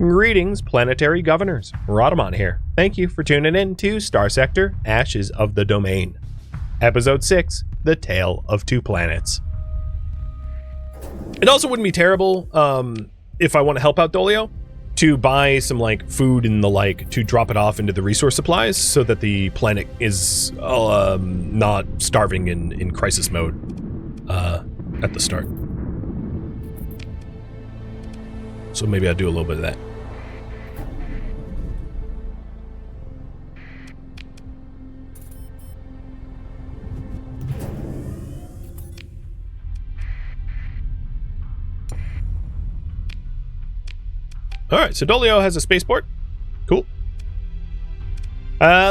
Greetings, planetary governors. Rhadamant here. Thank you for tuning in to Starsector, Ashes of the Domain. Episode 6, The Tale of Two Planets. It also wouldn't be terrible, if I want to help out Dolio, to buy some, like, food and the like, to drop it off into the resource supplies so that the planet is, not starving in crisis mode, at the start. So maybe I'll do a little bit of that. Alright, so Dolio has a spaceport. Cool.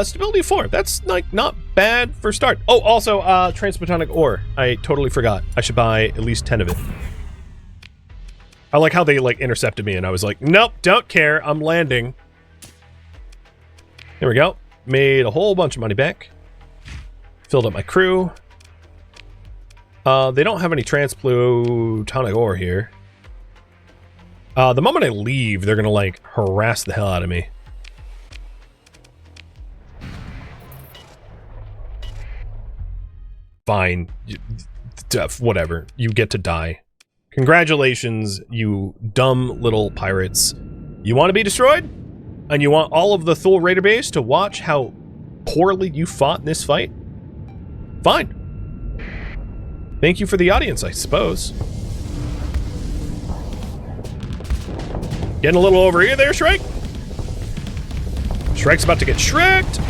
Stability 4. That's, like, not bad for start. Oh, also, transphotonic ore. I totally forgot. I should buy at least 10 of it. I like how they, like, intercepted me and I was like, nope, don't care, I'm landing. There we go. Made a whole bunch of money back. Filled up my crew. They don't have any transphotonic ore here. The moment I leave, they're gonna, like, harass the hell out of me. Fine. Whatever. You get to die. Congratulations, you dumb little pirates. You want to be destroyed? And you want all of the Thule Raider base to watch how poorly you fought in this fight? Fine. Thank you for the audience, I suppose. Getting a little over here there, Shrike? Shrike's about to get shreked.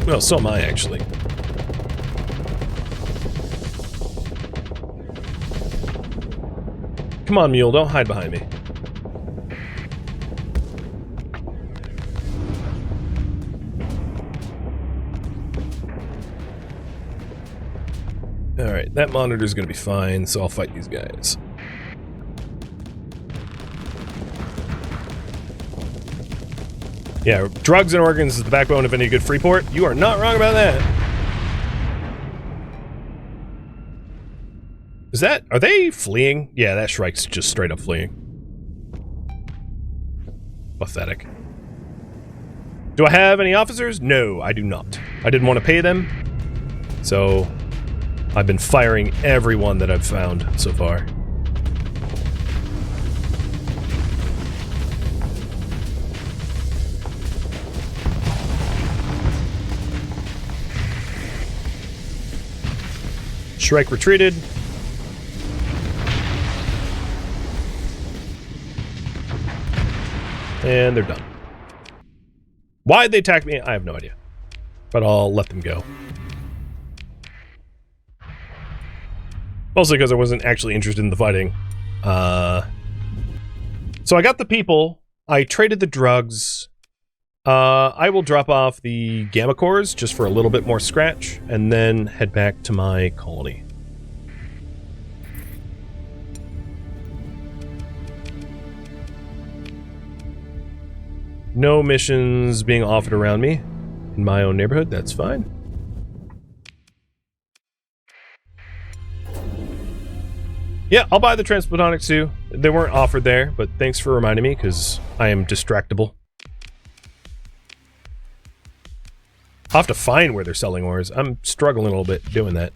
Well, so am I, actually. Come on, Mule, don't hide behind me. Alright, that monitor's gonna be fine, so I'll fight these guys. Yeah, drugs and organs is the backbone of any good free port. You are not wrong about that. Is that... Are they fleeing? Yeah, that Shrike's just straight up fleeing. Pathetic. Do I have any officers? No, I do not. I didn't want to pay them. So, I've been firing everyone that I've found so far. Shrike retreated. And they're done. Why'd they attack me? I have no idea. But I'll let them go. Mostly because I wasn't actually interested in the fighting. So I got the people. I traded the drugs. I will drop off the gamma cores just for a little bit more scratch. And then head back to my colony. No missions being offered around me in my own neighborhood, that's fine. Yeah, I'll buy the transphotonics too. They weren't offered there, but thanks for reminding me, because I am distractible. I'll have to find where they're selling ores. I'm struggling a little bit doing that.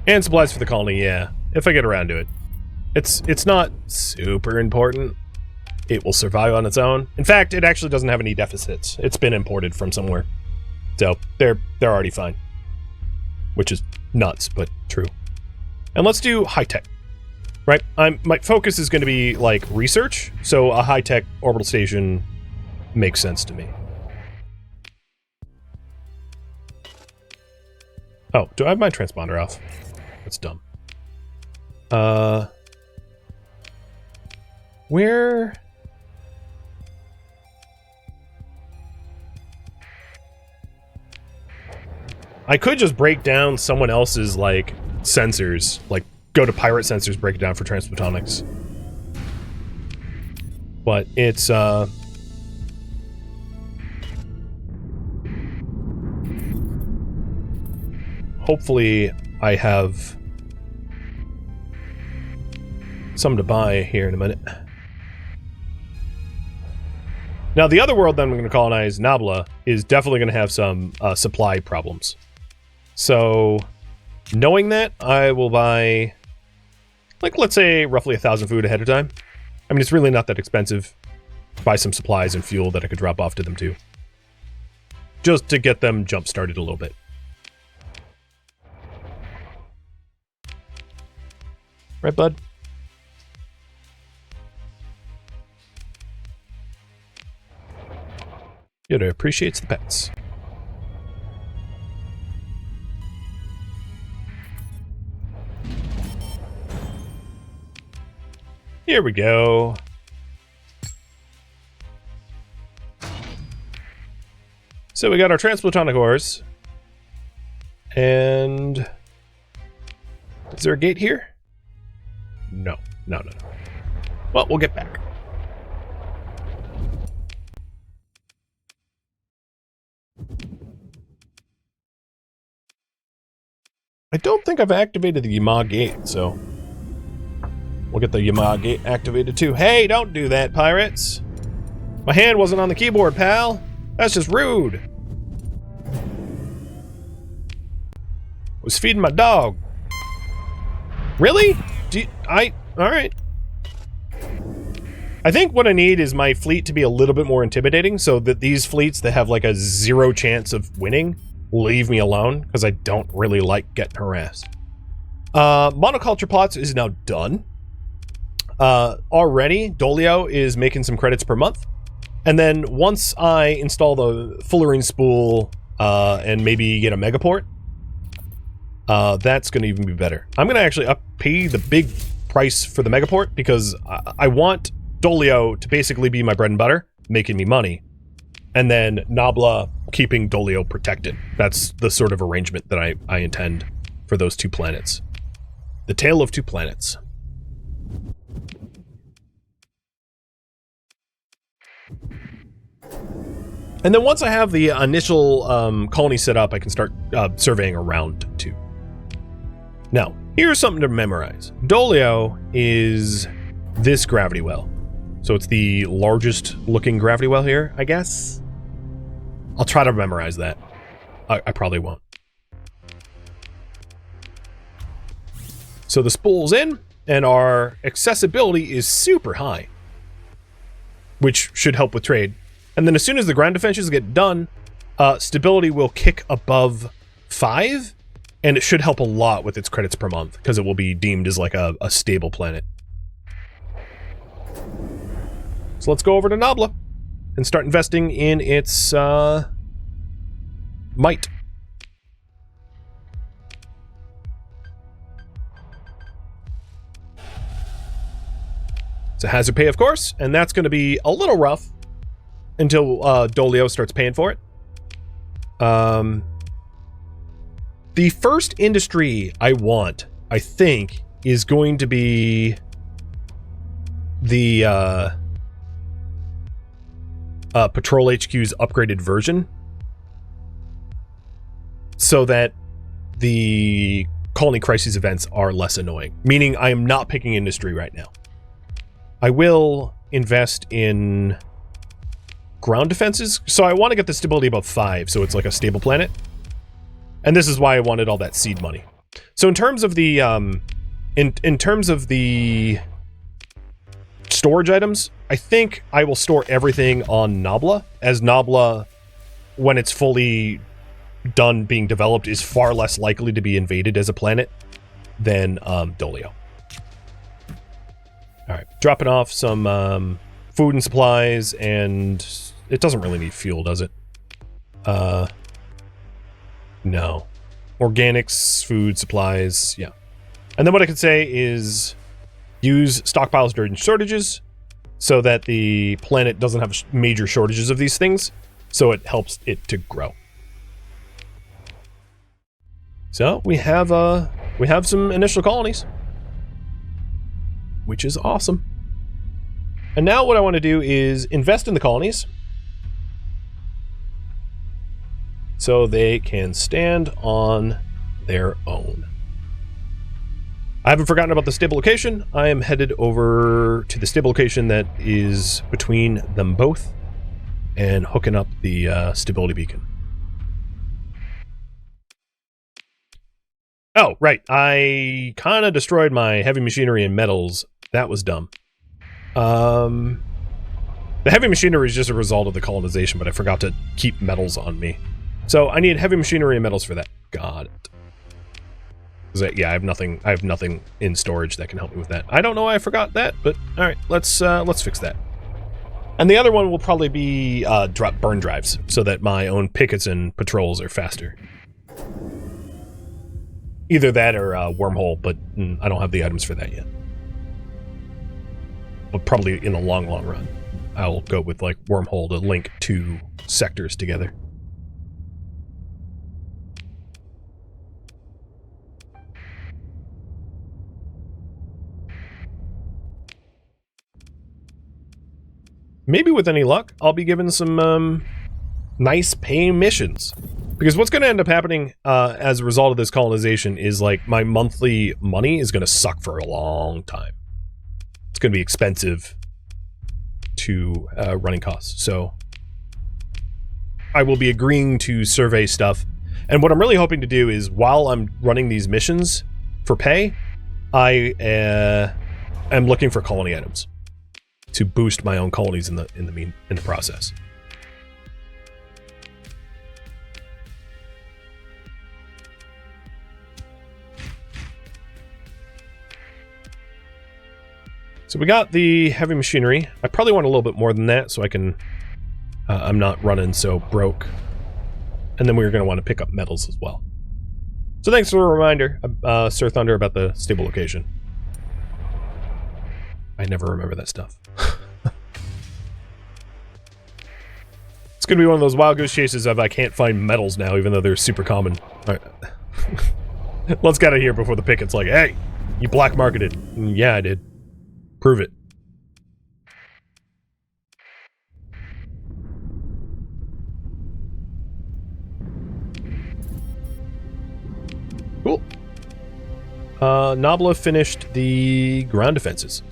And supplies for the colony, yeah. If I get around to it. It's not super important. It will survive on its own. In fact, it actually doesn't have any deficits. It's been imported from somewhere. So, they're already fine. Which is nuts, but true. And let's do high-tech. Right? My focus is going to be, like, research. So, a high-tech orbital station makes sense to me. Oh, do I have my transponder off? That's dumb. Where... I could just break down someone else's, like, sensors. Like, go to pirate sensors, break it down for transphotonics. But it's, hopefully I have some to buy here in a minute. Now, the other world that I'm going to colonize, Nabla, is definitely going to have some supply problems. So, knowing that, I will buy, like, let's say, roughly 1,000 food ahead of time. I mean, it's really not that expensive. Buy some supplies and fuel that I could drop off to them, too. Just to get them jump-started a little bit. Right, bud? Yoda appreciates the pets. Here we go. So we got our transplutonic ores. And is there a gate here? No. No. Well, we'll get back. I don't think I've activated the Yama gate, so we'll get the Yama gate activated too. Hey, don't do that, pirates! My hand wasn't on the keyboard, pal! That's just rude! I was feeding my dog. Really? Alright. I think what I need is my fleet to be a little bit more intimidating so that these fleets that have like a 0 chance of winning leave me alone, because I don't really like getting harassed. Monoculture plots is now done. Already, Dolio is making some credits per month. And then once I install the fullerene spool and maybe get a megaport, that's going to even be better. I'm going to actually pay the big price for the megaport because I want Dolio to basically be my bread and butter, making me money. And then Nabla keeping Dolio protected. That's the sort of arrangement that I intend for those 2 planets. The tale of 2 planets. And then once I have the initial colony set up, I can start surveying around too. Now, here's something to memorize. Dolio is this gravity well. So it's the largest looking gravity well here, I guess. I'll try to memorize that. I probably won't. So the spool's in, and our accessibility is super high, which should help with trade. And then as soon as the ground defenses get done, stability will kick above 5, and it should help a lot with its credits per month, because it will be deemed as like a stable planet. So let's go over to Nabla and start investing in its might. It's a hazard pay, of course, and that's going to be a little rough until Dolio starts paying for it. The first industry I want, I think, is going to be the Patrol HQ's upgraded version, so that the colony crisis events are less annoying. Meaning I am not picking industry right now. I will invest in ground defenses, so I want to get the stability above 5, so it's like a stable planet. And this is why I wanted all that seed money. So in terms of the in terms of the storage items, I think I will store everything on Nabla, as Nabla, when it's fully done being developed, is far less likely to be invaded as a planet than Dolio. Alright, dropping off some food and supplies, and it doesn't really need fuel, does it? No. Organics, food, supplies, yeah. And then what I could say is use stockpiles during shortages so that the planet doesn't have major shortages of these things, so it helps it to grow. So we have some initial colonies, which is awesome. And now what I want to do is invest in the colonies so they can stand on their own. I haven't forgotten about the stable location. I am headed over to the stable location that is between them both and hooking up the stability beacon. Oh, right. I kind of destroyed my heavy machinery and metals. That was dumb. The heavy machinery is just a result of the colonization, but I forgot to keep metals on me. So I need heavy machinery and metals for that. Got it. Yeah, I have nothing in storage that can help me with that. I don't know why I forgot that, but all right, let's fix that. And the other one will probably be burn drives, so that my own pickets and patrols are faster. Either that or wormhole, but I don't have the items for that yet. But probably in the long run, I'll go with like wormhole to link two sectors together. Maybe with any luck, I'll be given some nice paying missions. Because what's going to end up happening as a result of this colonization is like my monthly money is going to suck for a long time. It's going to be expensive to running costs. So I will be agreeing to survey stuff. And what I'm really hoping to do is while I'm running these missions for pay, I am looking for colony items to boost my own colonies in the process. So we got the heavy machinery. I probably want a little bit more than that so I can I'm not running so broke. And then we're going to want to pick up metals as well. So thanks for the reminder, Sir Thunder, about the stable location. I never remember that stuff. It's going to be one of those wild goose chases of I can't find metals now, even though they're super common. All right. Let's get out of here before the picket's like, hey, you black marketed. Yeah, I did. Prove it. Cool. Nabla finished the ground defenses.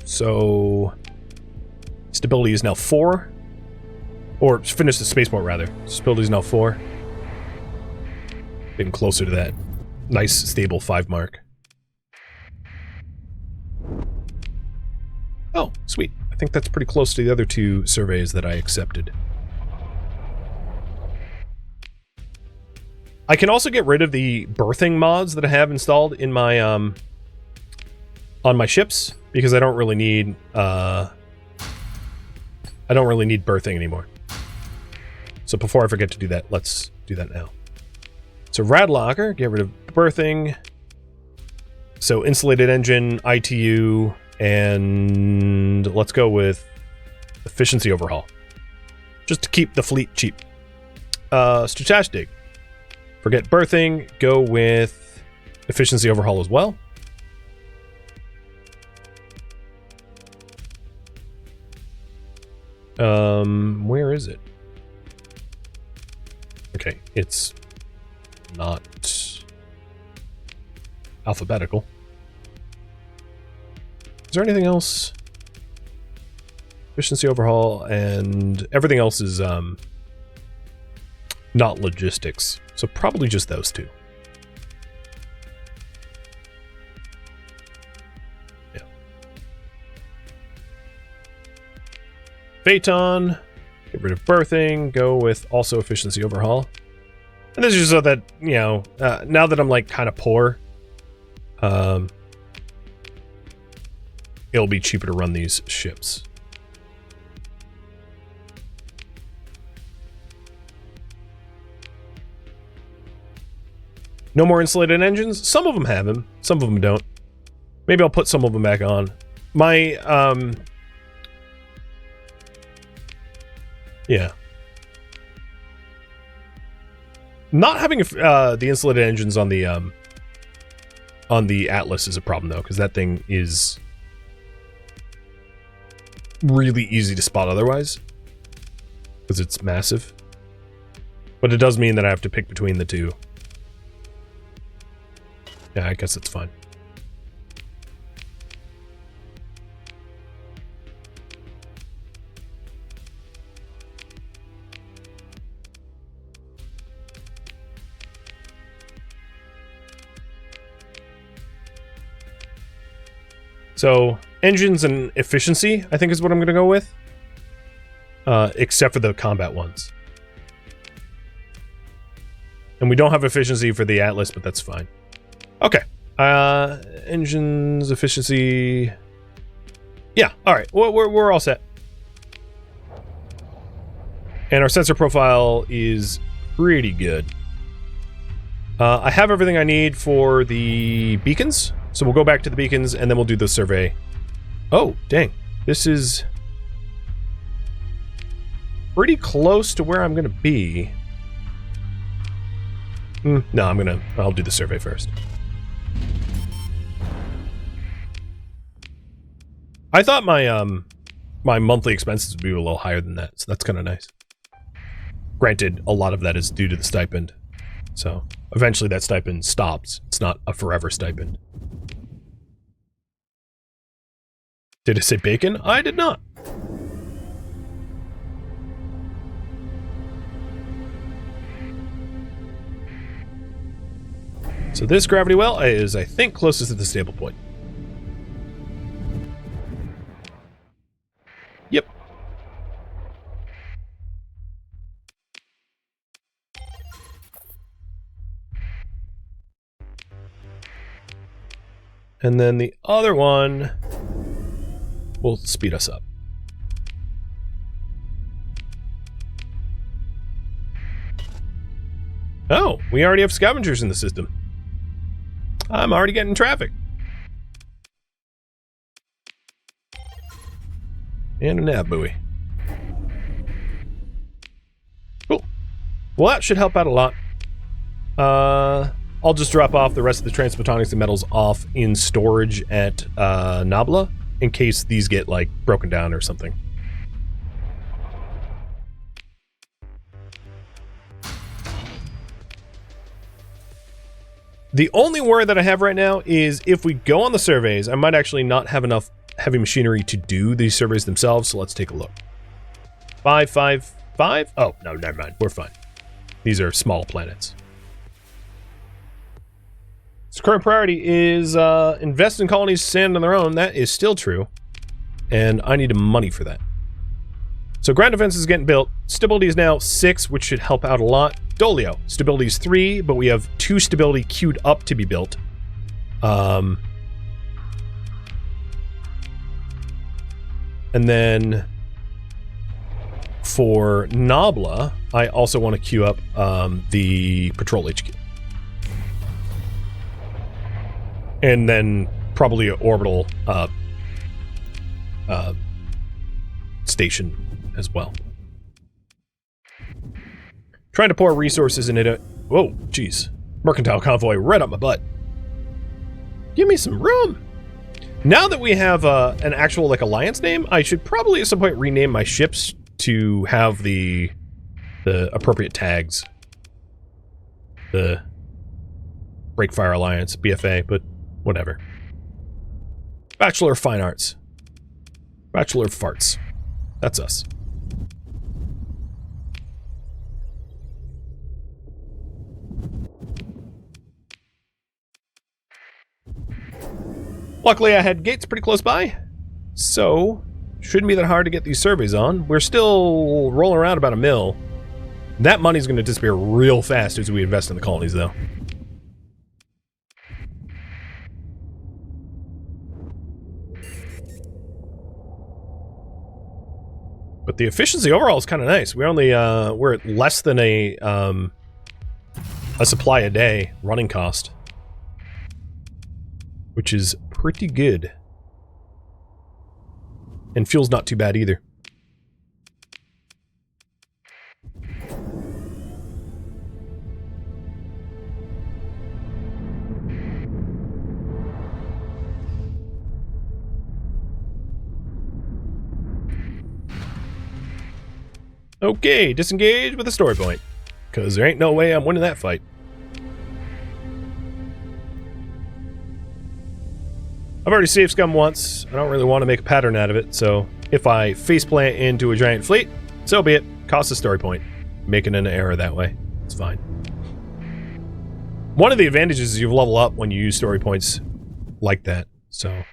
So stability is now 4. Or finished the spaceport, rather. Stability is now 4. Getting closer to that nice, stable 5 mark. Oh, sweet. I think that's pretty close to the other 2 surveys that I accepted. I can also get rid of the birthing mods that I have installed in my on my ships because I don't really need birthing anymore. So before I forget to do that, let's do that now. So Radlocker, get rid of birthing. So insulated engine, ITU, and let's go with efficiency overhaul. Just to keep the fleet cheap. Strategic. Forget birthing, go with efficiency overhaul as well. Where is it? Okay, it's not alphabetical. Is there anything else? Efficiency overhaul and everything else is not logistics. So probably just those 2. Yeah. Phaeton, get rid of birthing, go with also efficiency overhaul. And this is just so that, you know, now that I'm like kind of poor, it'll be cheaper to run these ships. No more insulated engines. Some of them have them. Some of them don't. Maybe I'll put some of them back on. My, yeah. Not having the insulated engines on the Atlas is a problem though, because that thing is really easy to spot otherwise, because it's massive. But it does mean that I have to pick between the two. Yeah, I guess it's fine. So, engines and efficiency, I think is what I'm going to go with. Except for the combat ones. And we don't have efficiency for the Atlas, but that's fine. Okay. Engines, efficiency... Yeah, alright. We're all set. And our sensor profile is pretty good. I have everything I need for the beacons. So we'll go back to the beacons, and then we'll do the survey. Oh, dang. This is pretty close to where I'm going to be. No, I'll do the survey first. I thought my my monthly expenses would be a little higher than that, so that's kind of nice. Granted, a lot of that is due to the stipend. So, eventually that stipend stops. It's not a forever stipend. Did it say bacon? I did not. So this gravity well is, I think, closest to the stable point. Yep. And then the other one will speed us up. Oh, we already have scavengers in the system. I'm already getting traffic. And a nav buoy. Cool. Well, that should help out a lot. I'll just drop off the rest of the transphotonics and metals off in storage at Nabla, in case these get, like, broken down or something. The only worry that I have right now is if we go on the surveys, I might actually not have enough heavy machinery to do these surveys themselves, so let's take a look. 5, 5, 5? Oh, no, never mind. We're fine. These are small planets. So current priority is invest in colonies stand on their own. That is still true. And I need money for that. So ground defense is getting built. Stability is now 6, which should help out a lot. Dolio. Stability is 3, but we have 2 stability queued up to be built. And then for Nabla, I also want to queue up the Patrol HQ. And then probably an orbital station as well. Trying to pour resources into it. Whoa, jeez. Mercantile convoy right up my butt. Give me some room. Now that we have an actual, like, alliance name, I should probably at some point rename my ships to have the appropriate tags. The Breakfire Alliance, BFA, but whatever. Bachelor of Fine Arts. Bachelor of Farts. That's us. Luckily, I had gates pretty close by, so shouldn't be that hard to get these surveys on. We're still rolling around about $1 mil. That money's going to disappear real fast as we invest in the colonies, though. But the efficiency overall is kind of nice. We're only we're at less than a supply a day running cost, which is pretty good. And fuel's not too bad either. Okay, disengage with a story point. Because there ain't no way I'm winning that fight. I've already saved scum once. I don't really want to make a pattern out of it, so if I faceplant into a giant fleet, so be it. Cost a story point. Making an error that way. It's fine. One of the advantages is you level up when you use story points like that, so...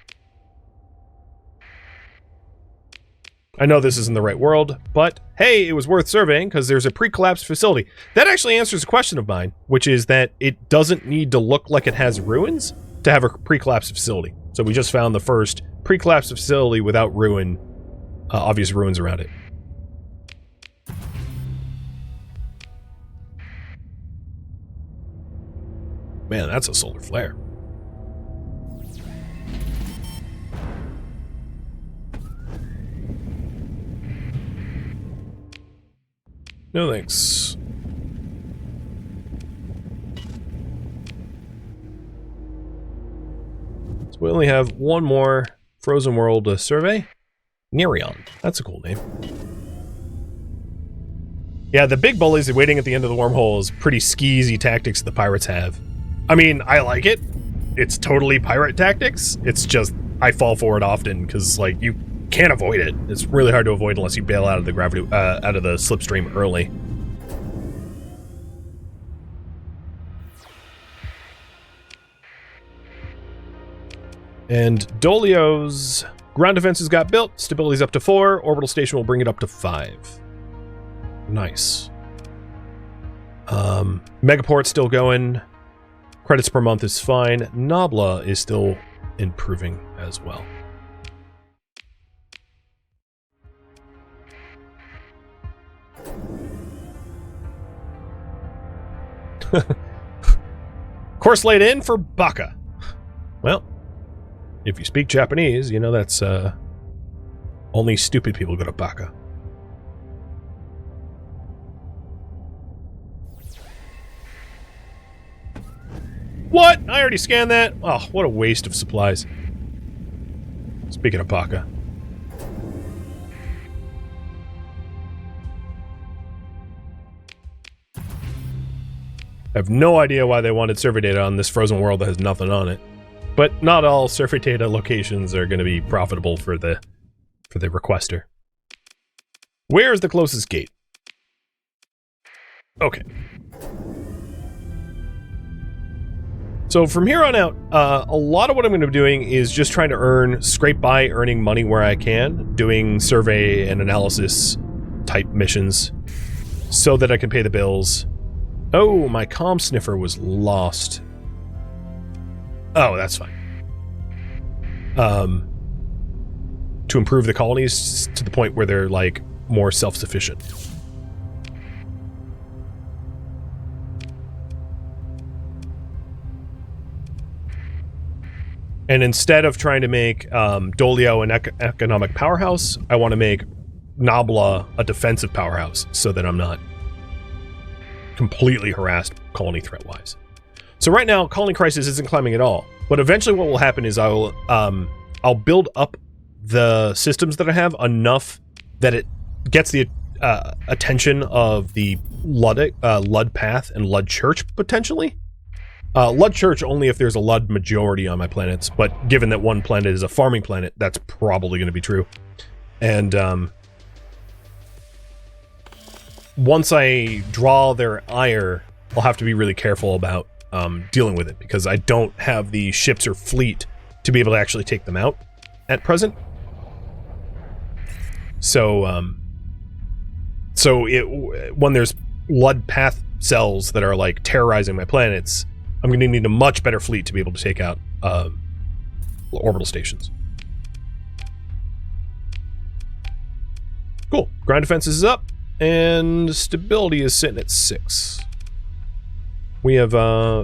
I know this isn't the right world, but hey, it was worth surveying because there's a pre-collapsed facility. That actually answers a question of mine, which is that it doesn't need to look like it has ruins to have a pre-collapsed facility. So we just found the first pre-collapsed facility without obvious ruins around it. Man, that's a solar flare. No thanks. So we only have one more frozen world to survey. Nereon. That's a cool name. Yeah, the big bullies waiting at the end of the wormhole is pretty skeezy tactics the pirates have. I mean, I like it. It's totally pirate tactics. It's just, I fall for it often because, like, you can't avoid it. It's really hard to avoid unless you bail out of the gravity, out of the slipstream early. And Dolio's ground defenses got built. Stability's up to 4. Orbital station will bring it up to 5. Nice. Megaport's still going. Credits per month is fine. Nabla is still improving as well. Course laid in for Baka. Well, if you speak Japanese, you know that's only stupid people go to Baka. What? I already scanned that? Oh, what a waste of supplies. Speaking of Baka. I have no idea why they wanted survey data on this frozen world that has nothing on it. But not all survey data locations are going to be profitable for the requester. Where is the closest gate? Okay. So from here on out, a lot of what I'm going to be doing is just trying to scrape by earning money where I can, doing survey and analysis type missions so that I can pay the bills. Oh, my comm sniffer was lost. Oh, that's fine. To improve the colonies to the point where they're, like, more self-sufficient. And instead of trying to make Dolio an economic powerhouse, I want to make Nabla a defensive powerhouse so that I'm not completely harassed colony threat-wise. So right now, colony crisis isn't climbing at all. But eventually what will happen is I'll build up the systems that I have enough that it gets the attention of the Lud Path and Lud Church, potentially. Lud Church only if there's a Lud majority on my planets, but given that one planet is a farming planet, that's probably going to be true. And once I draw their ire, I'll have to be really careful about dealing with it, because I don't have the ships or fleet to be able to actually take them out at present. So, when there's Lud Path cells that are, like, terrorizing my planets, I'm going to need a much better fleet to be able to take out orbital stations. Cool. Ground defense is up, and stability is sitting at 6. We have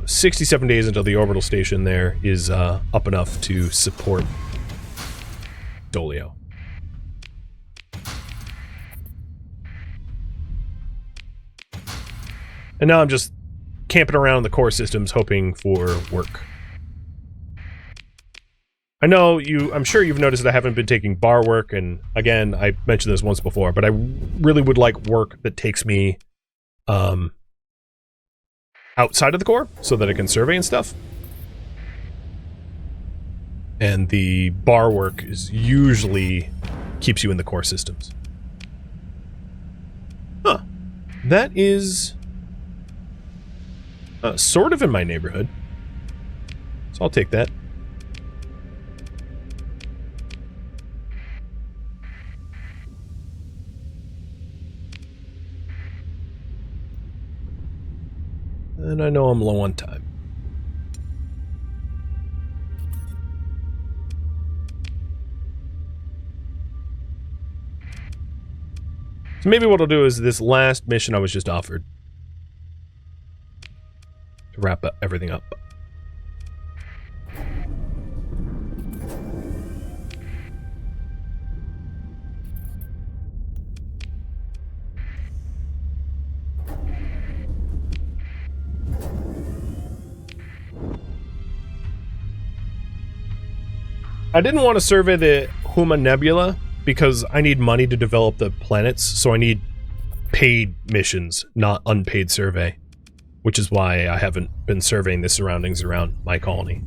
67 days until the orbital station there is up enough to support Dolio. And now I'm just camping around the core systems hoping for work. I know I'm sure you've noticed that I haven't been taking bar work, and again, I mentioned this once before, but I really would like work that takes me outside of the core so that I can survey and stuff. And the bar work is usually keeps you in the core systems. Huh. That is sort of in my neighborhood. So I'll take that. And I know I'm low on time. So maybe what I'll do is this last mission I was just offered to wrap everything up. I didn't want to survey the Huma Nebula because I need money to develop the planets, so I need paid missions, not unpaid survey, which is why I haven't been surveying the surroundings around my colony.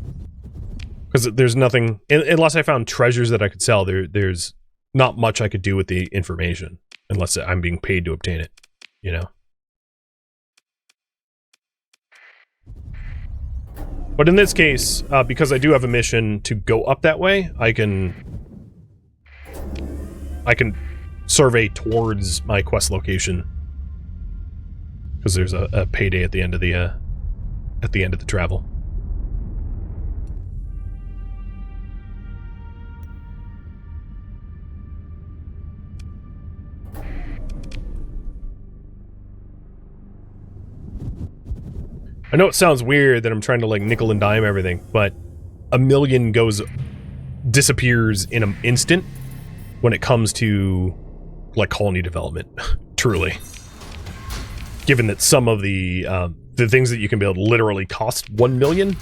Because there's nothing, unless I found treasures that I could sell, there's not much I could do with the information, unless I'm being paid to obtain it, you know? But in this case, because I do have a mission to go up that way, I can survey towards my quest location because there's a payday at the end of the travel. I know it sounds weird that I'm trying to like nickel and dime everything, but a million disappears in an instant when it comes to like colony development. Truly, given that some of the things that you can build literally cost 1 million,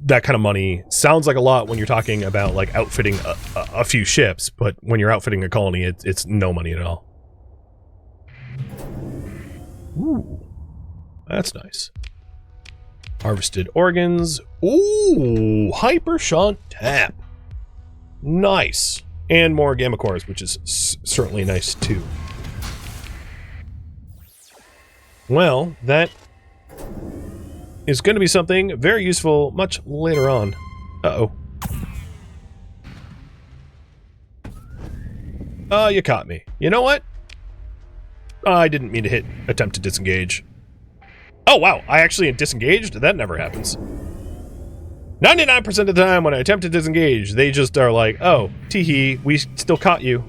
that kind of money sounds like a lot when you're talking about like outfitting a few ships, but when you're outfitting a colony, it's no money at all. Ooh. That's nice. Harvested organs. Ooh, hyper shunt tap. Nice. And more gamma cores, which is certainly nice too. Well, that is going to be something very useful much later on. Uh-oh. Oh, you caught me. You know what? I didn't mean to attempt to disengage. Oh, wow. I actually disengaged? That never happens. 99% of the time when I attempt to disengage, they just are like, oh, tee-hee, we still caught you.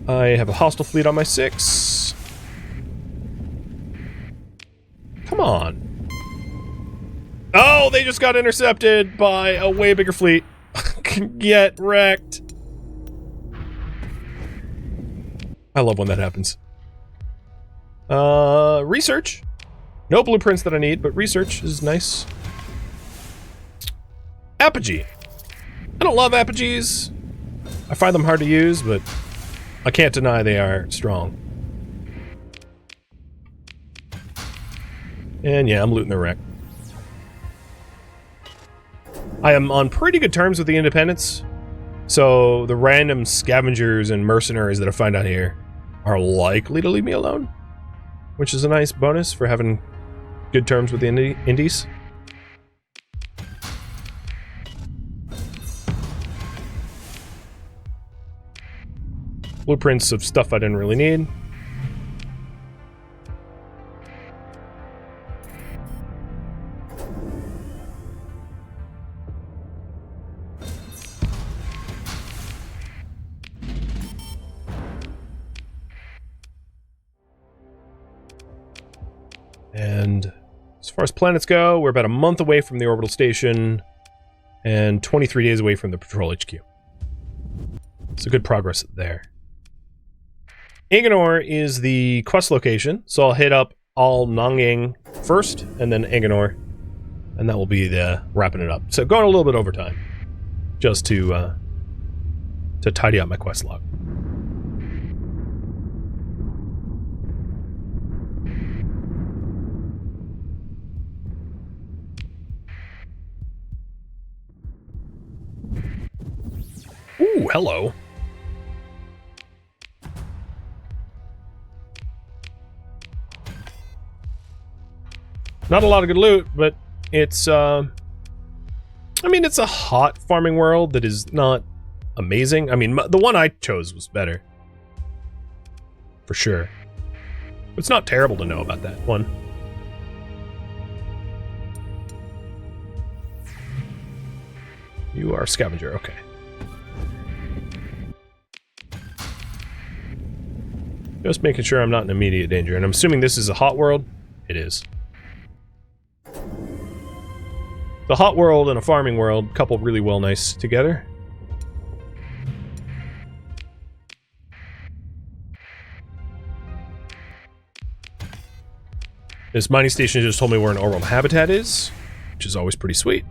I have a hostile fleet on my 6. Come on. Oh, they just got intercepted by a way bigger fleet. Get wrecked. I love when that happens. Research. No blueprints that I need, but research is nice. Apogee. I don't love apogees. I find them hard to use, but I can't deny they are strong. And yeah, I'm looting the wreck. I am on pretty good terms with the Independents, so the random scavengers and mercenaries that I find out here are likely to leave me alone, which is a nice bonus for having good terms with the Indies. Blueprints of stuff I didn't really need. And as far as planets go, we're about a month away from the orbital station and 23 days away from the patrol HQ. So good progress there. Anganor is the quest location, so I'll hit up Al Nanging first, and then Anganor. and that will be the wrapping it up. So going a little bit over time, just to tidy up my quest log. Ooh, hello. Not a lot of good loot, but it's, I mean, it's a hot farming world that is not amazing. I mean, the one I chose was better. For sure. It's not terrible to know about that one. You are a scavenger, okay. Just making sure I'm not in immediate danger, and I'm assuming this is a hot world? It is. The hot world and a farming world couple really well nice together. This mining station just told me where an orbital habitat is, which is always pretty sweet.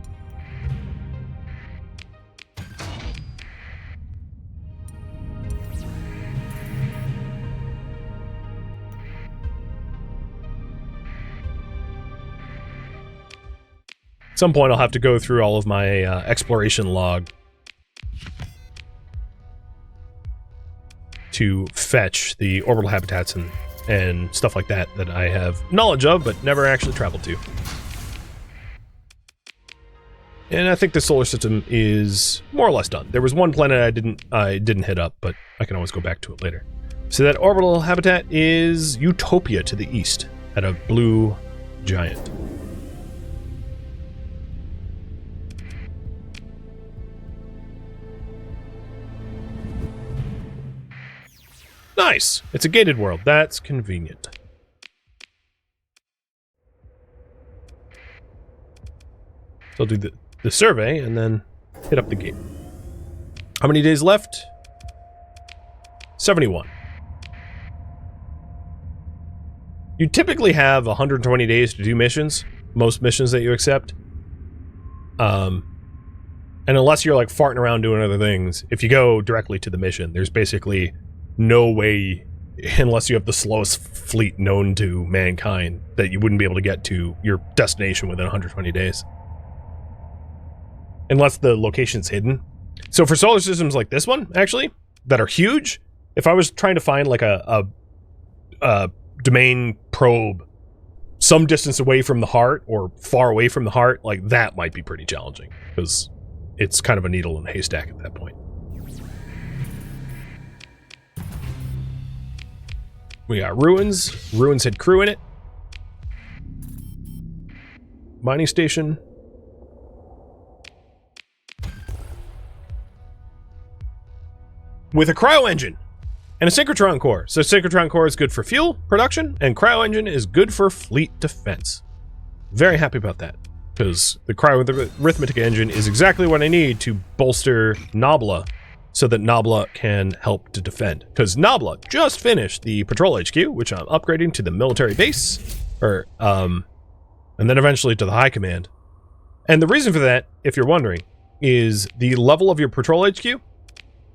At some point I'll have to go through all of my exploration log to fetch the orbital habitats and stuff like that that I have knowledge of but never actually traveled to. And I think the solar system is more or less done. There was one planet I didn't hit up, but I can always go back to it later. So that orbital habitat is Utopia to the east at a blue giant. Nice! It's a gated world. That's convenient. So I'll do the survey and then hit up the gate. How many days left? 71. You typically have 120 days to do missions. Most missions that you accept. And unless you're like farting around doing other things, if you go directly to the mission, there's basically no way, unless you have the slowest fleet known to mankind, that you wouldn't be able to get to your destination within 120 days. Unless the location's hidden. So for solar systems like this one, actually, that are huge, if I was trying to find like a domain probe some distance away from the heart or far away from the heart, like that might be pretty challenging, because it's kind of a needle in a haystack at that point. We got ruins. Ruins had crew in it. Mining station. With a cryo engine and a synchrotron core. So synchrotron core is good for fuel production, and cryo engine is good for fleet defense. Very happy about that, because the cryo-arithmetic engine is exactly what I need to bolster Nabla, so that Nabla can help to defend. Because Nabla just finished the patrol HQ, which I'm upgrading to the military base, and then eventually to the high command. And the reason for that, if you're wondering, is the level of your patrol HQ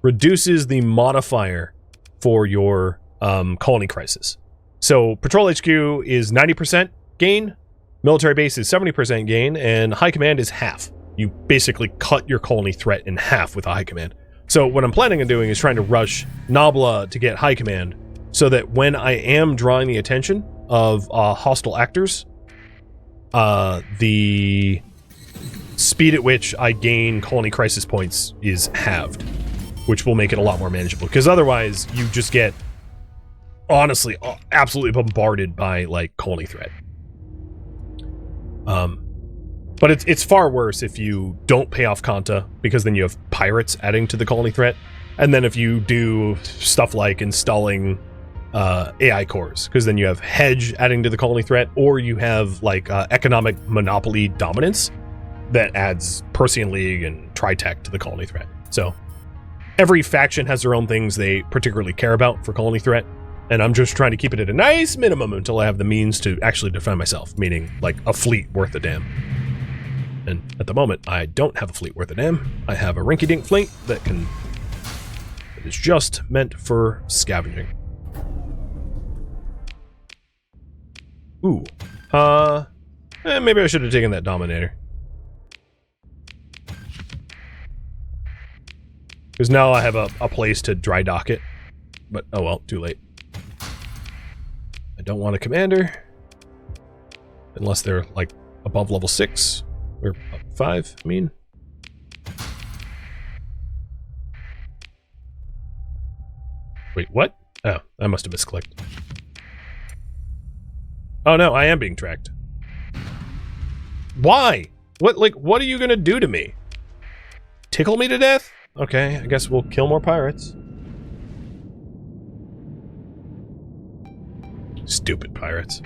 reduces the modifier for your colony crisis. So patrol HQ is 90% gain, military base is 70% gain, and high command is half. You basically cut your colony threat in half with a high command. So what I'm planning on doing is trying to rush Nabla to get high command, so that when I am drawing the attention of hostile actors, the speed at which I gain colony crisis points is halved, which will make it a lot more manageable. Because otherwise, you just get, honestly, absolutely bombarded by, like, colony threat. But it's far worse if you don't pay off Kanta, because then you have pirates adding to the colony threat. And then if you do stuff like installing AI cores, because then you have hedge adding to the colony threat, or you have like economic monopoly dominance that adds Persian League and Tritech to the colony threat. So every faction has their own things they particularly care about for colony threat, and I'm just trying to keep it at a nice minimum until I have the means to actually defend myself, meaning like a fleet worth a damn. And at the moment, I don't have a fleet worth a damn. I have a rinky-dink fleet that is just meant for scavenging. Ooh. Maybe I should have taken that Dominator. Because now I have a place to dry dock it. But, oh well, too late. I don't want a commander. Unless they're, like, above level 6. Or 5, I mean. Wait, what? Oh, I must have misclicked. Oh no, I am being tracked. Why? What are you gonna do to me? Tickle me to death? Okay, I guess we'll kill more pirates. Stupid pirates.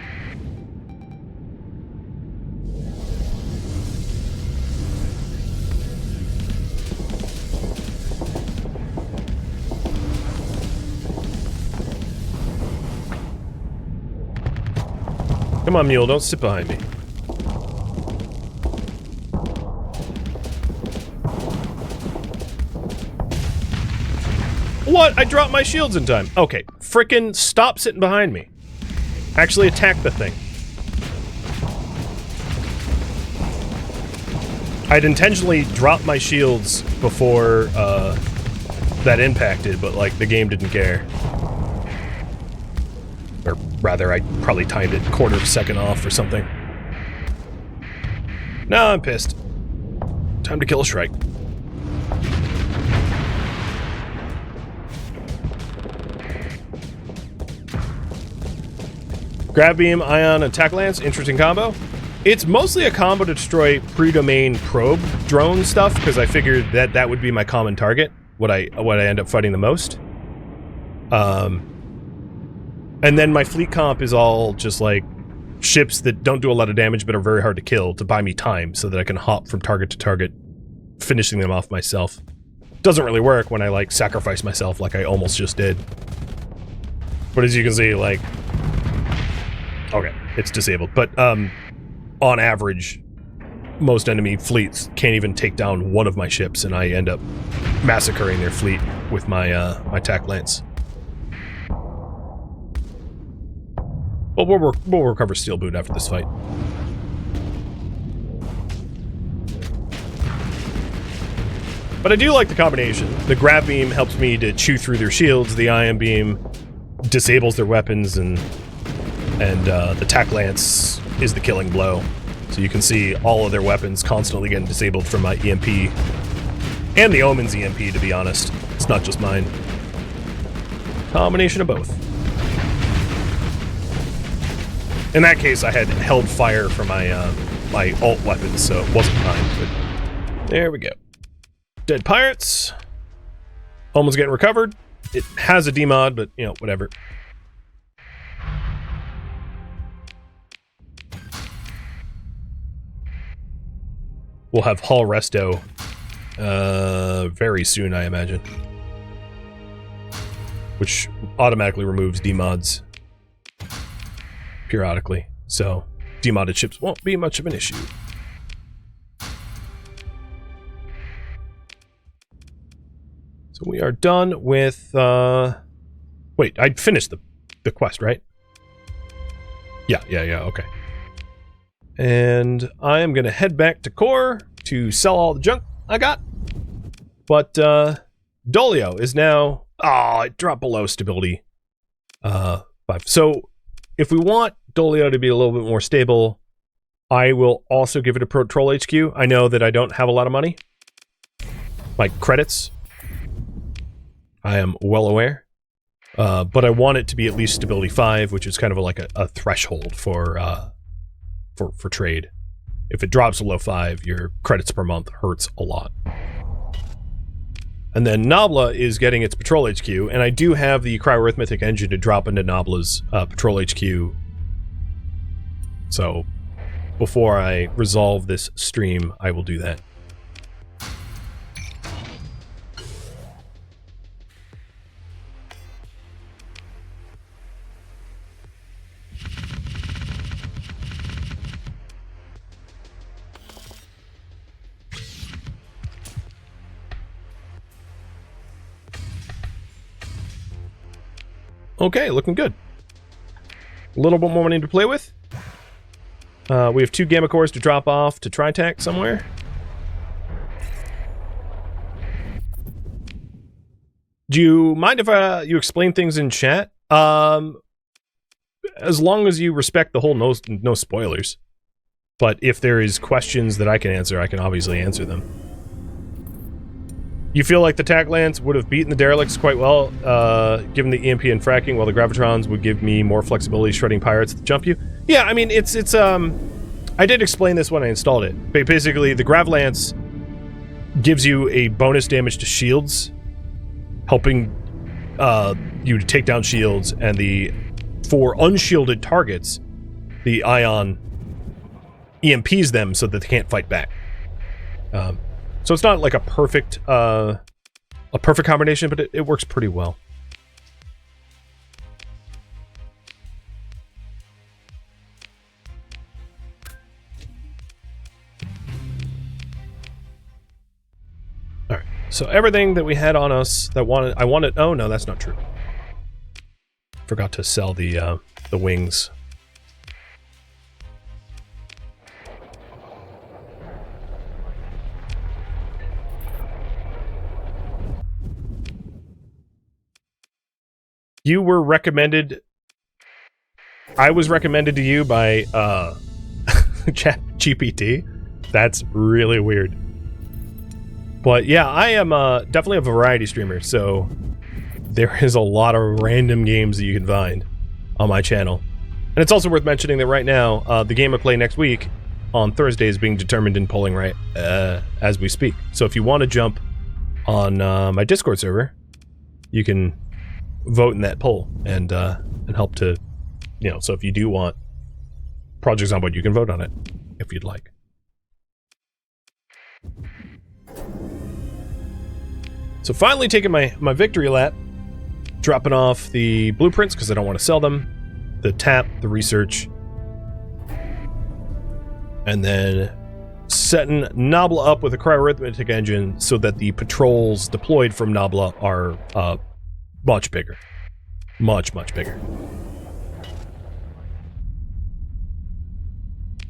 Come on, mule, don't sit behind me. What? I dropped my shields in time. Okay, frickin' stop sitting behind me. Actually attack the thing. I'd intentionally dropped my shields before that impacted, but like the game didn't care. Or rather, I probably timed it quarter of a second off or something. Now I'm pissed. Time to kill a Shrike. Grab Beam, Ion, Attack Lance, interesting combo. It's mostly a combo to destroy pre-domain probe drone stuff, because I figured that that would be my common target, what I end up fighting the most. And then my fleet comp is all just like ships that don't do a lot of damage but are very hard to kill to buy me time so that I can hop from target to target, finishing them off myself. Doesn't really work when I like sacrifice myself like I almost just did. But as you can see, like, okay, it's disabled. But on average, most enemy fleets can't even take down one of my ships, and I end up massacring their fleet with my my attack lance. Well, we'll recover Steel Boot after this fight. But I do like the combination. The Grab Beam helps me to chew through their shields. The Ion Beam disables their weapons, and the Attack Lance is the killing blow. So you can see all of their weapons constantly getting disabled from my EMP. And the Omen's EMP, to be honest. It's not just mine. Combination of both. In that case, I had held fire for my my alt weapons, so it wasn't mine, but there we go. Dead pirates. Omen's getting recovered. It has a demod, but, you know, whatever. We'll have Hull Resto very soon, I imagine. Which automatically removes demods periodically, so demodded ships won't be much of an issue. So we are done with, wait, I finished the quest, right? Yeah, okay. And I am gonna head back to Core to sell all the junk I got. But, Dolio is now, it dropped below stability, 5. So, if we want Dolio to be a little bit more stable, I will also give it a Patrol HQ. I know that I don't have a lot of money. Like credits. I am well aware. But I want it to be at least stability 5, which is kind of like a threshold for trade. If it drops below 5, your credits per month hurts a lot. And then Nabla is getting its Patrol HQ, and I do have the Cryoarithmetic engine to drop into Nabla's Patrol HQ. So, before I resolve this stream, I will do that. Okay, looking good. A little bit more money to play with. We have 2 gamma cores to drop off to Tritac somewhere. Do you mind if you explain things in chat? As long as you respect the whole no spoilers. But if there is questions that I can answer, I can obviously answer them. You feel like the TAC Lance would have beaten the Derelicts quite well, given the EMP and fracking, while the Gravitrons would give me more flexibility shredding pirates to jump you? Yeah, I mean, it's I did explain this when I installed it. Basically, the Grav Lance gives you a bonus damage to shields, helping you to take down shields, and for unshielded targets, the Ion EMPs them so that they can't fight back. So it's not like a perfect combination, but it works pretty well. All right. So everything that we had on us that I wanted. Oh no, that's not true. Forgot to sell the wings. You were recommended... I was recommended to you by, ChatGPT. That's really weird. But yeah, I am definitely a variety streamer, so there is a lot of random games that you can find on my channel. And it's also worth mentioning that right now, the game I play next week on Thursday is being determined in polling right as we speak. So if you want to jump on my Discord server, you can vote in that poll and help to, so if you do want Project Zomboid, you can vote on it if you'd like. So finally taking my victory lap, dropping off the blueprints because I don't want to sell them, the tap, the research, and then setting Nabla up with a cryarithmetic engine so that the patrols deployed from Nabla are much bigger. Much bigger.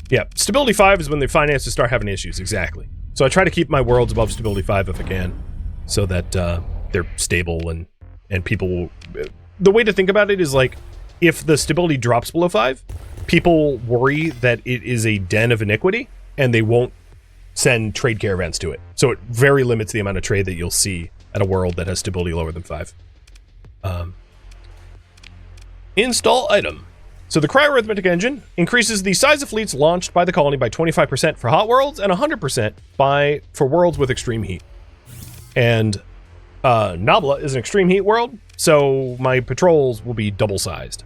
Yeah, Stability 5 is when the finances start having issues, exactly. So I try to keep my worlds above Stability 5 if I can, so that they're stable and people will... The way to think about it is like, if the stability drops below 5, people worry that it is a den of iniquity, and they won't send trade caravans to it. So it very limits the amount of trade that you'll see at a world that has stability lower than 5. Install item. So the cryarithmetic engine increases the size of fleets launched by the colony by 25% for hot worlds and 100% for worlds with extreme heat. And Nabla is an extreme heat world, so my patrols will be double sized.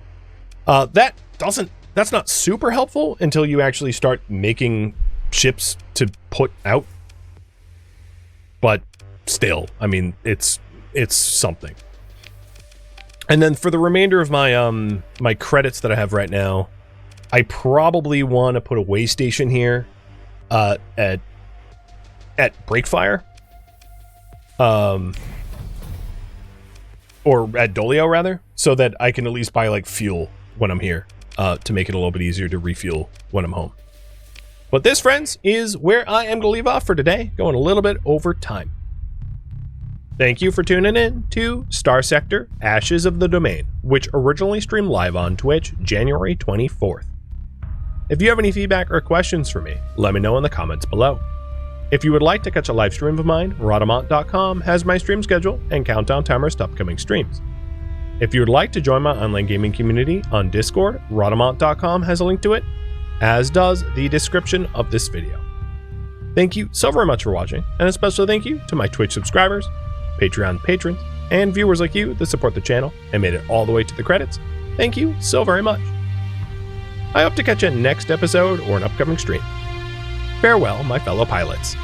That's not super helpful until you actually start making ships to put out. But still, I mean, it's something. And then for the remainder of my my credits that I have right now, I probably want to put a way station here at Breakfire. Or at Dolio rather, so that I can at least buy like fuel when I'm here, to make it a little bit easier to refuel when I'm home. But this, friends, is where I am going to leave off for today, going a little bit over time. Thank you for tuning in to Starsector Ashes of the Domain, which originally streamed live on Twitch January 24th. If you have any feedback or questions for me, let me know in the comments below. If you would like to catch a live stream of mine, Rhadamant.com has my stream schedule and countdown timers to upcoming streams. If you would like to join my online gaming community on Discord, Rhadamant.com has a link to it, as does the description of this video. Thank you so very much for watching, and a special thank you to my Twitch subscribers, Patreon patrons, and viewers like you that support the channel and made it all the way to the credits. Thank you so very much. I hope to catch you next episode or an upcoming stream. Farewell, my fellow pilots.